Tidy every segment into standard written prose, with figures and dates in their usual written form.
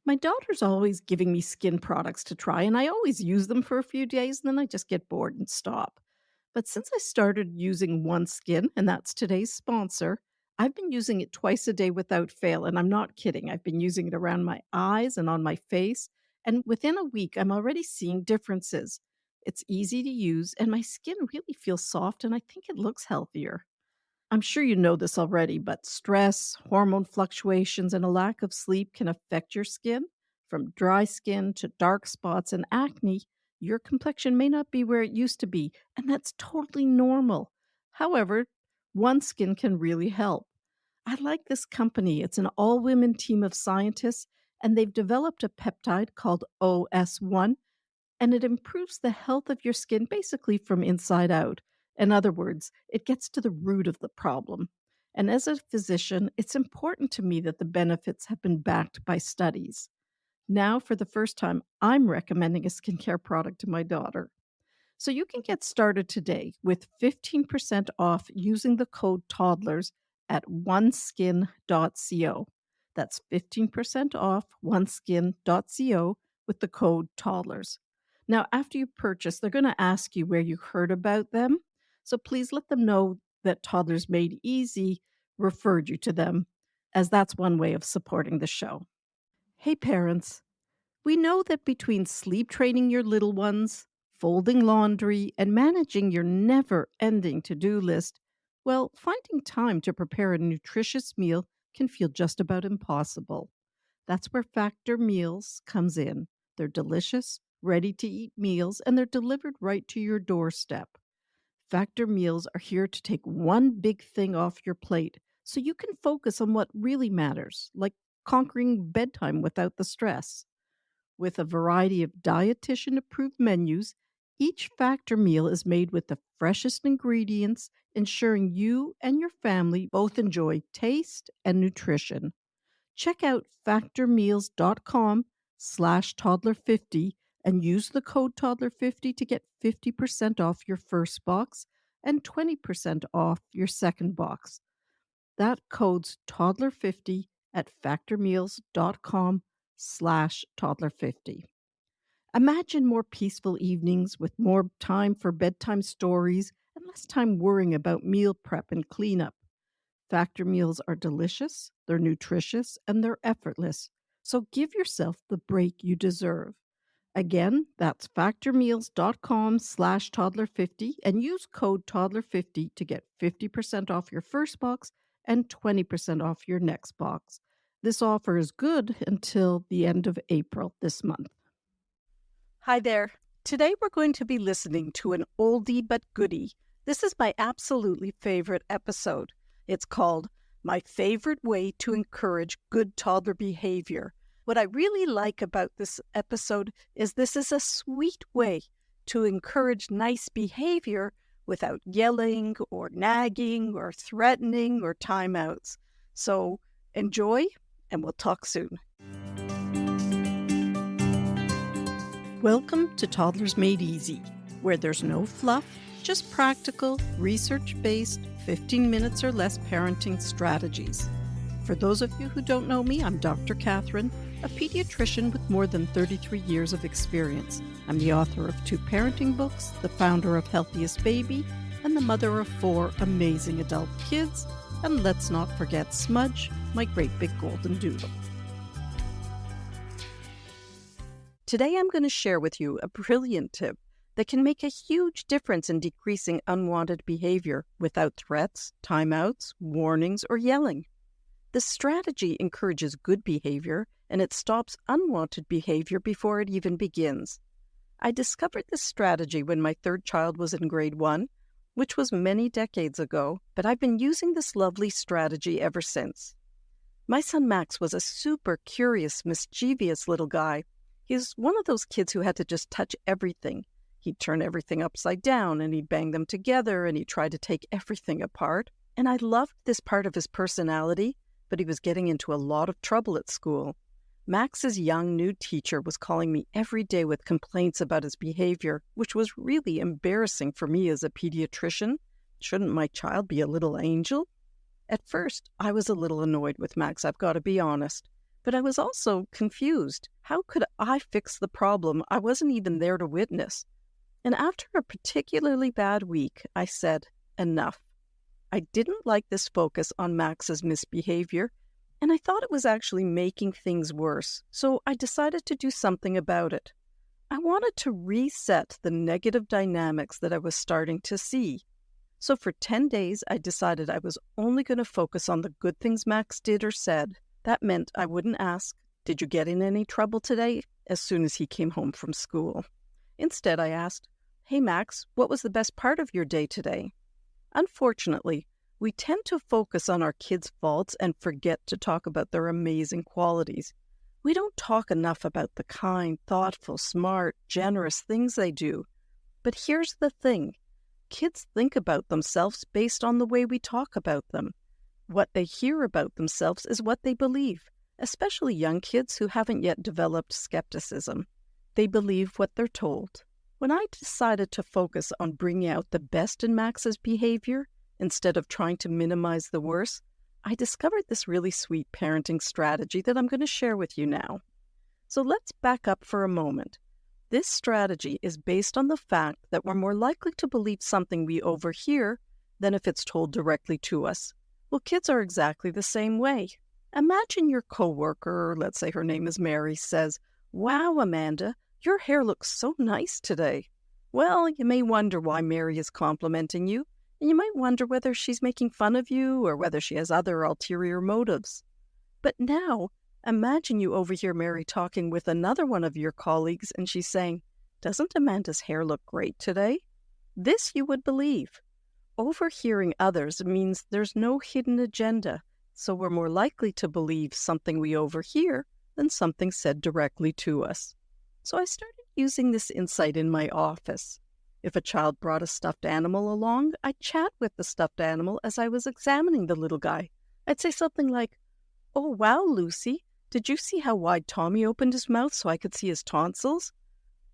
My daughter's always giving me skin products to try, and I always use them for a few days, and then I just get bored and stop. But since I started using OneSkin, and that's today's sponsor, I've been using it twice a day without fail. And I'm not kidding. I've been using it around my eyes and on my face. And within a week, I'm already seeing differences. It's easy to use, and my skin really feels soft, and I think it looks healthier. I'm sure you know this already, but stress, hormone fluctuations, and a lack of sleep can affect your skin. From dry skin to dark spots and acne, your complexion may not be where it used to be, and that's totally normal. However, one skin can really help. I like this company. It's an all women team of scientists, and they've developed a peptide called OS1, and it improves the health of your skin basically from inside out. In other words, it gets to the root of the problem. And as a physician, it's important to me that the benefits have been backed by studies. Now, for the first time, I'm recommending a skincare product to my daughter. So you can get started today with 15% off using the code TODDLERS at oneskin.co. That's 15% off oneskin.co with the code TODDLERS. Now, after you purchase, they're going to ask you where you heard about them. So please let them know that Toddlers Made Easy referred you to them, as that's one way of supporting the show. Hey, parents. We know that between sleep training your little ones, folding laundry, and managing your never ending to do list, well, finding time to prepare a nutritious meal can feel just about impossible. That's where Factor Meals comes in. They're delicious, ready to eat meals, and they're delivered right to your doorstep. Factor Meals are here to take one big thing off your plate so you can focus on what really matters, like conquering bedtime without the stress. With a variety of dietitian approved menus, each Factor meal is made with the freshest ingredients, ensuring you and your family both enjoy taste and nutrition. Check out factormeals.com/toddler50 and use the code toddler50 to get 50% off your first box and 20% off your second box. That code's toddler50 at factormeals.com/toddler50. Imagine more peaceful evenings with more time for bedtime stories and less time worrying about meal prep and cleanup. Factor meals are delicious, they're nutritious, and they're effortless. So give yourself the break you deserve. Again, that's factormeals.com/toddler50 and use code toddler50 to get 50% off your first box and 20% off your next box. This offer is good until the end of April this month. Hi there. Today we're going to be listening to an oldie but goodie. This is my absolutely favorite episode. It's called My Favorite Way to Encourage Good Toddler Behavior. What I really like about this episode is this is a sweet way to encourage nice behavior without yelling or nagging or threatening or timeouts. So enjoy, and we'll talk soon. Welcome to Toddlers Made Easy, where there's no fluff, just practical, research-based, 15 minutes or less parenting strategies. For those of you who don't know me, I'm Dr. Cathryn, a pediatrician with more than 33 years of experience. I'm the author of 2 parenting books, the founder of Healthiest Baby, and the mother of 4 amazing adult kids, and let's not forget Smudge, my great big golden doodle. Today I'm going to share with you a brilliant tip that can make a huge difference in decreasing unwanted behavior without threats, timeouts, warnings, or yelling. The strategy encourages good behavior and it stops unwanted behavior before it even begins. I discovered this strategy when my 3rd child was in grade 1, which was many decades ago, but I've been using this lovely strategy ever since. My son Max was a super curious, mischievous little guy. He's one of those kids who had to just touch everything. He'd turn everything upside down and he'd bang them together and he'd try to take everything apart. And I loved this part of his personality, but he was getting into a lot of trouble at school. Max's young new teacher was calling me every day with complaints about his behavior, which was really embarrassing for me as a pediatrician. Shouldn't my child be a little angel? At first, I was a little annoyed with Max, I've got to be honest. But I was also confused. How could I fix the problem I wasn't even there to witness? And after a particularly bad week, I said, enough. I didn't like this focus on Max's misbehavior, and I thought it was actually making things worse, so I decided to do something about it. I wanted to reset the negative dynamics that I was starting to see. So for 10 days, I decided I was only going to focus on the good things Max did or said. That meant I wouldn't ask, "Did you get in any trouble today?" as soon as he came home from school. Instead, I asked, "Hey Max, what was the best part of your day today?" Unfortunately, we tend to focus on our kids' faults and forget to talk about their amazing qualities. We don't talk enough about the kind, thoughtful, smart, generous things they do. But here's the thing. Kids think about themselves based on the way we talk about them. What they hear about themselves is what they believe, especially young kids who haven't yet developed skepticism. They believe what they're told. When I decided to focus on bringing out the best in Max's behavior, instead of trying to minimize the worst, I discovered this really sweet parenting strategy that I'm going to share with you now. So let's back up for a moment. This strategy is based on the fact that we're more likely to believe something we overhear than if it's told directly to us. Well, kids are exactly the same way. Imagine your coworker, let's say her name is Mary, says, "Wow, Amanda, your hair looks so nice today." Well, you may wonder why Mary is complimenting you, and you might wonder whether she's making fun of you or whether she has other ulterior motives. But now, imagine you overhear Mary talking with another one of your colleagues and she's saying, "Doesn't Amanda's hair look great today?" This you would believe. Overhearing others means there's no hidden agenda, so we're more likely to believe something we overhear than something said directly to us. So I started using this insight in my office. If a child brought a stuffed animal along, I'd chat with the stuffed animal as I was examining the little guy. I'd say something like, "Oh, wow, Lucy, did you see how wide Tommy opened his mouth so I could see his tonsils?"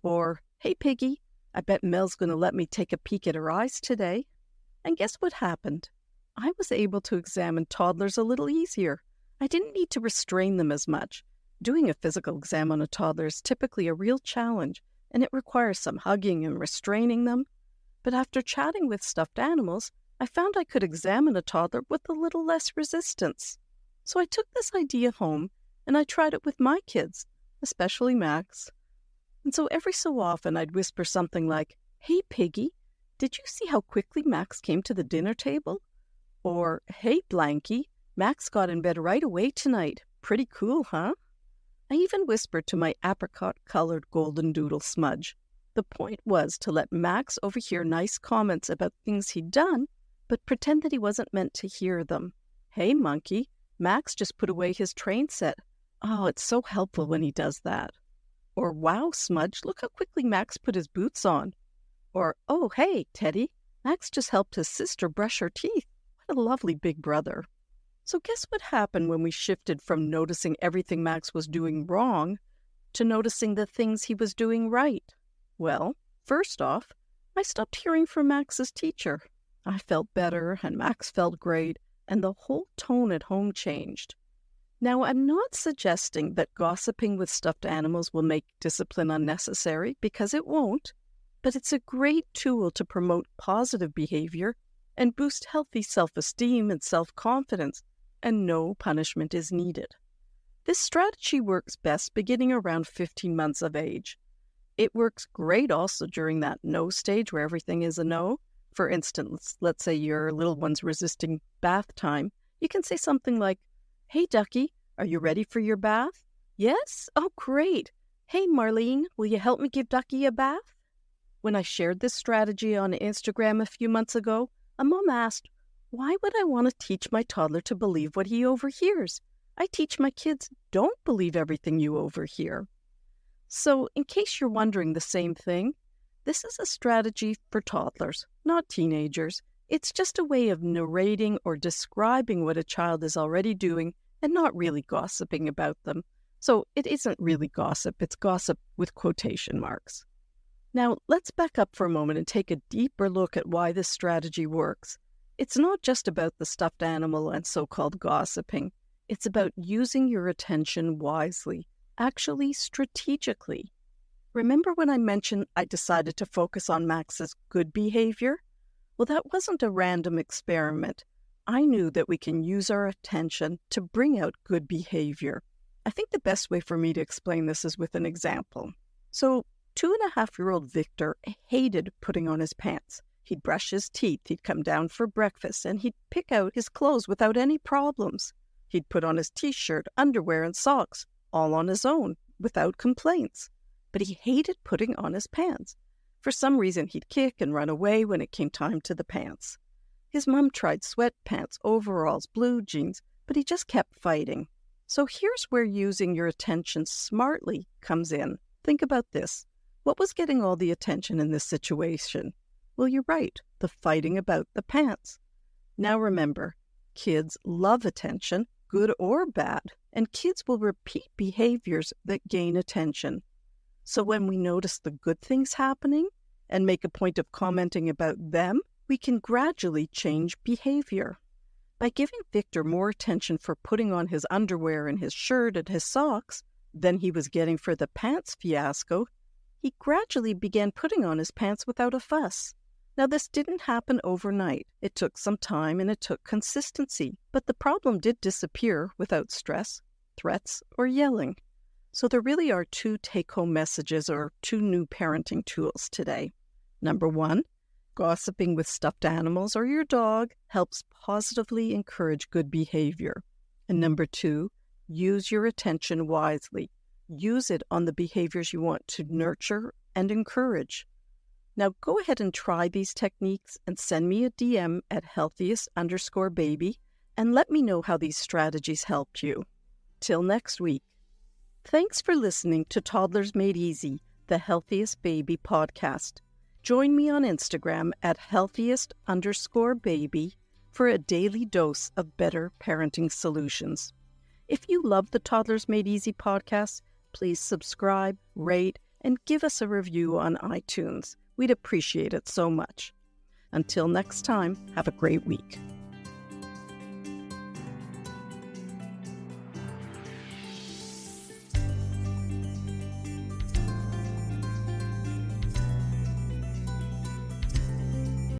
Or, "Hey, Piggy, I bet Mel's going to let me take a peek at her eyes today." And guess what happened? I was able to examine toddlers a little easier. I didn't need to restrain them as much. Doing a physical exam on a toddler is typically a real challenge, and it requires some hugging and restraining them. But after chatting with stuffed animals, I found I could examine a toddler with a little less resistance. So I took this idea home, and I tried it with my kids, especially Max. And so every so often I'd whisper something like, "Hey, Piggy, did you see how quickly Max came to the dinner table?" Or, "Hey, Blanky, Max got in bed right away tonight. Pretty cool, huh?" I even whispered to my apricot-colored golden doodle Smudge. The point was to let Max overhear nice comments about things he'd done, but pretend that he wasn't meant to hear them. "Hey, Monkey, Max just put away his train set. Oh, it's so helpful when he does that." Or, "Wow, Smudge, look how quickly Max put his boots on." Or, "Oh, hey, Teddy, Max just helped his sister brush her teeth. What a lovely big brother." So guess what happened when we shifted from noticing everything Max was doing wrong to noticing the things he was doing right? Well, first off, I stopped hearing from Max's teacher. I felt better, and Max felt great, and the whole tone at home changed. Now, I'm not suggesting that gossiping with stuffed animals will make discipline unnecessary, because it won't, but it's a great tool to promote positive behavior and boost healthy self-esteem and self-confidence, and no punishment is needed. This strategy works best beginning around 15 months of age. It works great also during that no stage where everything is a no. For instance, let's say your little one's resisting bath time. You can say something like, "Hey, Ducky, are you ready for your bath?" "Yes? Oh, great. Hey, Marlene, will you help me give Ducky a bath?" When I shared this strategy on Instagram a few months ago, a mom asked, "Why would I want to teach my toddler to believe what he overhears? I teach my kids, don't believe everything you overhear." So, in case you're wondering the same thing, this is a strategy for toddlers, not teenagers. It's just a way of narrating or describing what a child is already doing and not really gossiping about them. So it isn't really gossip, it's gossip with quotation marks. Now, let's back up for a moment and take a deeper look at why this strategy works. It's not just about the stuffed animal and so-called gossiping. It's about using your attention wisely, actually strategically. Remember when I mentioned I decided to focus on Max's good behavior? Well, that wasn't a random experiment. I knew that we can use our attention to bring out good behavior. I think the best way for me to explain this is with an example. So, 2.5-year-old Victor hated putting on his pants. He'd brush his teeth, he'd come down for breakfast, and he'd pick out his clothes without any problems. He'd put on his t-shirt, underwear, and socks, all on his own, without complaints. But he hated putting on his pants. For some reason, he'd kick and run away when it came time to the pants. His mom tried sweatpants, overalls, blue jeans, but he just kept fighting. So here's where using your attention smartly comes in. Think about this. What was getting all the attention in this situation? Well, you're right, the fighting about the pants. Now remember, kids love attention, good or bad, and kids will repeat behaviors that gain attention. So when we notice the good things happening and make a point of commenting about them, we can gradually change behavior. By giving Victor more attention for putting on his underwear and his shirt and his socks than he was getting for the pants fiasco, he gradually began putting on his pants without a fuss. Now, this didn't happen overnight. It took some time and it took consistency, but the problem did disappear without stress, threats, or yelling. So there really are two take-home messages or two new parenting tools today. Number one, gossiping with stuffed animals or your dog helps positively encourage good behavior. And number two, use your attention wisely. Use it on the behaviors you want to nurture and encourage. Now go ahead and try these techniques and send me a DM at healthiest_baby and let me know how these strategies helped you. Till next week. Thanks for listening to Toddlers Made Easy, the Healthiest Baby podcast. Join me on Instagram at healthiest_baby for a daily dose of better parenting solutions. If you love the Toddlers Made Easy podcast, please subscribe, rate, and give us a review on iTunes. We'd appreciate it so much. Until next time, have a great week.